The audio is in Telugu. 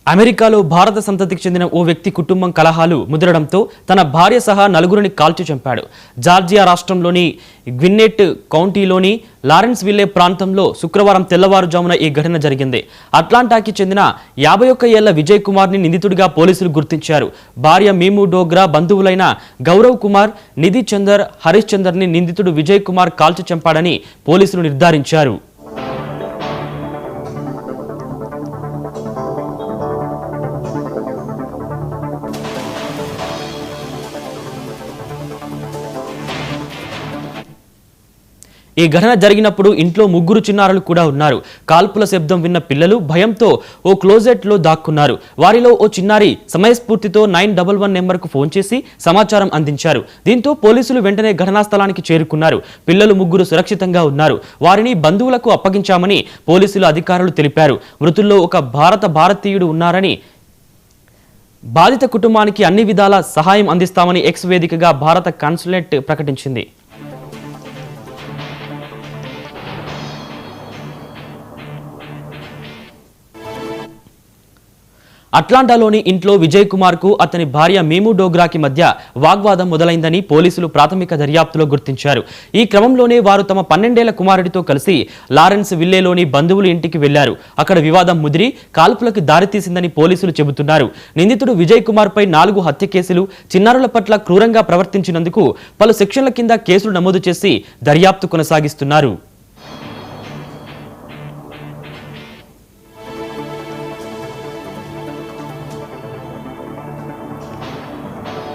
అమెరికాలో భారత సంతతికి చెందిన ఓ వ్యక్తి కుటుంబం కలహాలు ముదరడంతో తన భార్య సహా నలుగురిని కాల్చి చంపాడు. జార్జియా రాష్ట్రంలోని గ్విన్నెట్ కౌంటీలోని లారెన్స్ విల్లే ప్రాంతంలో శుక్రవారం తెల్లవారుజామున ఈ ఘటన జరిగింది. అట్లాంటాకి చెందిన 51 ఏళ్ల విజయ్ కుమార్ని నిందితుడిగా పోలీసులు గుర్తించారు. భార్య మీము డోగ్రా బంధువులైన గౌరవ్ కుమార్, నిధి చందర్, హరీష్ చందర్ని నిందితుడు విజయ్ కుమార్ కాల్చి చంపాడని పోలీసులు నిర్ధారించారు. ఈ ఘటన జరిగినప్పుడు ఇంట్లో ముగ్గురు చిన్నారులు కూడా ఉన్నారు. కాల్పుల శబ్దం విన్న పిల్లలు భయంతో ఓ క్లోజెట్లో దాక్కున్నారు. వారిలో ఓ చిన్నారి సమయస్ఫూర్తితో 911 నెంబర్కు ఫోన్ చేసి సమాచారం అందించారు. దీంతో పోలీసులు వెంటనే ఘటనా స్థలానికి చేరుకున్నారు. పిల్లలు ముగ్గురు సురక్షితంగా ఉన్నారు. వారిని బంధువులకు అప్పగించామని పోలీసులు అధికారులు తెలిపారు. మృతుల్లో ఒక భారతీయుడు ఉన్నారని, బాధిత కుటుంబానికి అన్ని విధాల సహాయం అందిస్తామని ఎక్స్ వేదికగా భారత కాన్సులేట్ ప్రకటించింది. అట్లాంటాలోని ఇంట్లో విజయ్ కుమార్ కు అతని భార్య మీము డోగ్రాకి మధ్య వాగ్వాదం మొదలైందని పోలీసులు ప్రాథమిక దర్యాప్తులో గుర్తించారు. ఈ క్రమంలోనే వారు తమ 12 ఏళ్ల కుమారుడితో కలిసి లారెన్స్ విల్లేలోని బంధువుల ఇంటికి వెళ్లారు. అక్కడ వివాదం ముదిరి కాల్పులకు దారితీసిందని పోలీసులు చెబుతున్నారు. నిందితుడు విజయ్ కుమార్ పై 4 హత్య కేసులు, చిన్నారుల పట్ల క్రూరంగా ప్రవర్తించినందుకు పలు సెక్షన్ల కింద కేసులు నమోదు చేసి దర్యాప్తు కొనసాగిస్తున్నారు.